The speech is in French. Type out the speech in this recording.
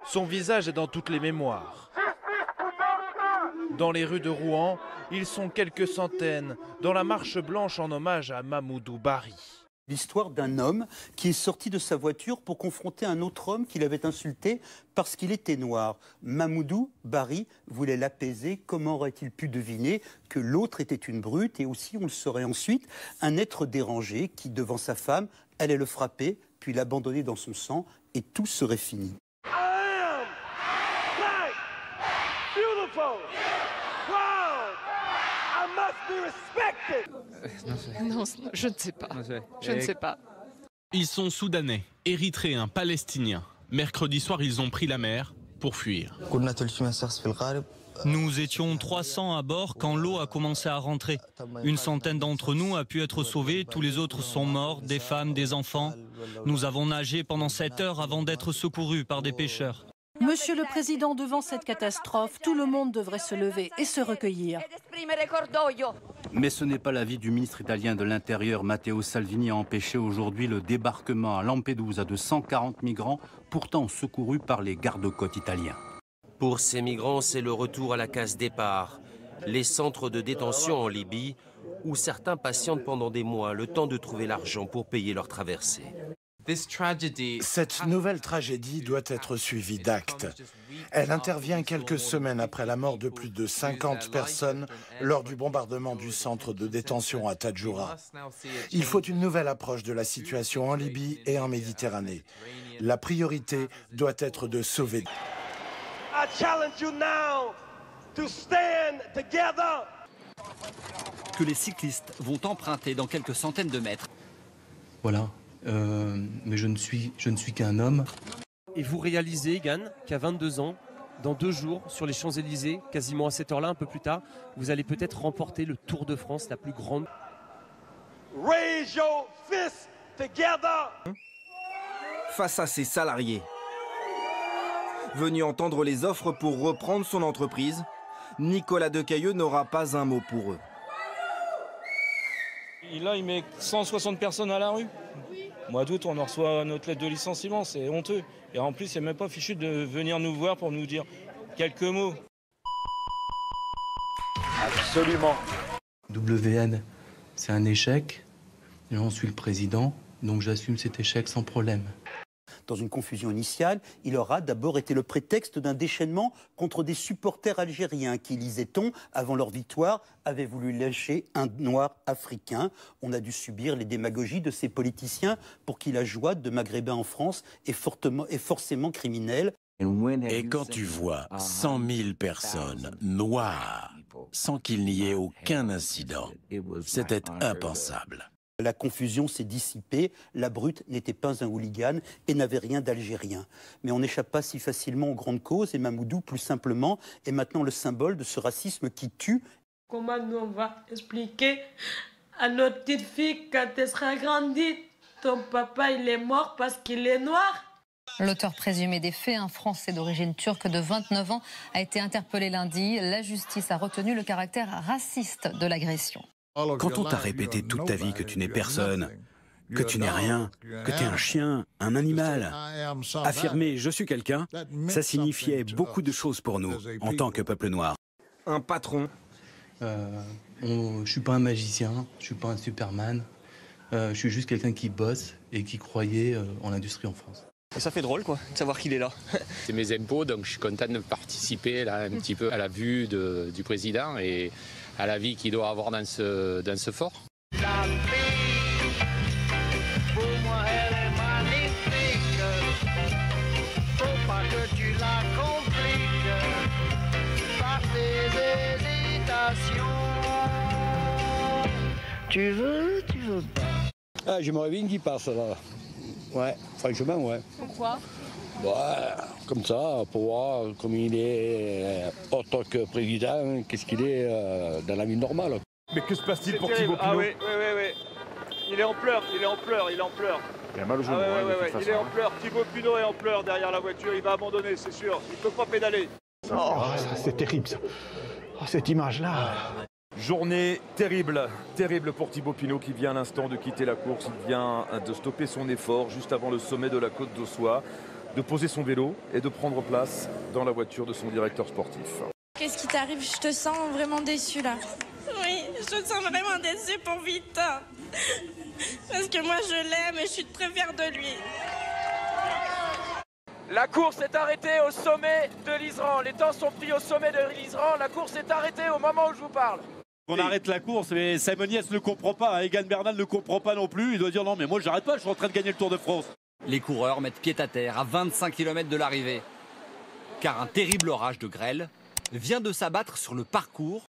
Son visage est dans toutes les mémoires. Dans les rues de Rouen, ils sont quelques centaines dans la marche blanche en hommage à Mamoudou Bari. L'histoire d'un homme qui est sorti de sa voiture pour confronter un autre homme qu'il avait insulté parce qu'il était noir. Mamoudou Bari voulait l'apaiser. Comment aurait-il pu deviner que l'autre était une brute et aussi, on le saurait ensuite, un être dérangé qui, devant sa femme, allait le frapper, puis l'abandonner dans son sang et tout serait fini. Non, je ne sais pas. Je ne sais pas. Ils sont soudanais, érythréens, palestiniens. Mercredi soir, ils ont pris la mer pour fuir. Nous étions 300 à bord quand l'eau a commencé à rentrer. Une centaine d'entre nous a pu être sauvés, tous les autres sont morts, des femmes, des enfants. Nous avons nagé pendant 7 heures avant d'être secourus par des pêcheurs. Monsieur le Président, devant cette catastrophe, tout le monde devrait se lever et se recueillir. Mais ce n'est pas l'avis du ministre italien de l'Intérieur, Matteo Salvini, a empêché aujourd'hui le débarquement à Lampedusa de 140 migrants, pourtant secourus par les gardes-côtes italiens. Pour ces migrants, c'est le retour à la case départ. Les centres de détention en Libye, où certains patientent pendant des mois, le temps de trouver l'argent pour payer leur traversée. Cette nouvelle tragédie doit être suivie d'actes. Elle intervient quelques semaines après la mort de plus de 50 personnes lors du bombardement du centre de détention à Tadjoura. Il faut une nouvelle approche de la situation en Libye et en Méditerranée. La priorité doit être de sauver. Que les cyclistes vont emprunter dans quelques centaines de mètres. Voilà. Mais je ne suis qu'un homme. Et vous réalisez, Yann, qu'à 22 ans, dans 2 jours, sur les Champs-Élysées, quasiment à cette heure-là, un peu plus tard, vous allez peut-être remporter le Tour de France, la plus grande. Raise your fists together. Face à ses salariés, venu entendre les offres pour reprendre son entreprise, Nicolas Decailleux n'aura pas un mot pour eux. Et là, il met 160 personnes à la rue. Mois d'août, on en reçoit notre lettre de licenciement, c'est honteux. Et en plus, il n'est même pas fichu de venir nous voir pour nous dire quelques mots. Absolument. WN, c'est un échec. J'en suis le président, donc j'assume cet échec sans problème. Dans une confusion initiale, il aura d'abord été le prétexte d'un déchaînement contre des supporters algériens qui, lisait-on, avant leur victoire, avaient voulu lâcher un noir africain. On a dû subir les démagogies de ces politiciens pour qui la joie de Maghrébins en France est forcément criminelle. Et quand tu vois 100 000 personnes noires sans qu'il n'y ait aucun incident, c'était impensable. La confusion s'est dissipée, la brute n'était pas un hooligan et n'avait rien d'algérien. Mais on n'échappe pas si facilement aux grandes causes et Mamoudou, plus simplement, est maintenant le symbole de ce racisme qui tue. Comment nous on va expliquer à notre petite fille quand elle sera grandie, ton papa il est mort parce qu'il est noir? L'auteur présumé des faits, un Français d'origine turque de 29 ans, a été interpellé lundi. La justice a retenu le caractère raciste de l'agression. Quand on t'a répété toute ta vie que tu n'es personne, que tu n'es rien, que tu es un chien, un animal, affirmer « je suis quelqu'un », ça signifiait beaucoup de choses pour nous, en tant que peuple noir. Un patron. Je suis pas un magicien, je suis pas un Superman, je suis juste quelqu'un qui bosse et qui croyait en l'industrie en France. Et ça fait drôle quoi, de savoir qu'il est là. C'est mes impôts, donc je suis content de participer là, un petit peu à la vue du président et à la vie qu'il doit avoir dans ce fort. La vie, pour moi elle est magnifique. Faut pas que tu la compliques par tes hésitations. Tu veux pas. Ah, j'aimerais bien qu'il passe là. Ouais, franchement, ouais. Pourquoi? Ouais, comme ça, pour voir comme il est en tant que président, qu'est-ce qu'il est dans la vie normale. Mais que se passe-t-il pour Thibaut Pinot? Ah oui. Il est en pleurs, il est en pleurs. Il a mal au genou. Il est en pleurs, Thibaut Pinot est en pleurs derrière la voiture, il va abandonner, c'est sûr. Il ne peut pas pédaler. Oh, c'est terrible ça. Oh, cette image-là. Journée terrible pour Thibaut Pinot qui vient à l'instant de quitter la course. Il vient de stopper son effort juste avant le sommet de la côte d'Ossois. de poser son vélo et de prendre place dans la voiture de son directeur sportif. Qu'est-ce qui t'arrive? Je te sens vraiment déçu là. Oui, je me sens vraiment déçue pour Victor. Parce que moi je l'aime et je suis très fière de lui. La course est arrêtée au sommet de l'Isran. Les temps sont pris au sommet de l'Isran. La course est arrêtée au moment où je vous parle. On arrête la course, mais Simon Yates ne comprend pas. Egan Bernal ne comprend pas non plus. Il doit dire non, mais moi j'arrête pas, je suis en train de gagner le Tour de France. Les coureurs mettent pied à terre à 25 km de l'arrivée. Car un terrible orage de grêle vient de s'abattre sur le parcours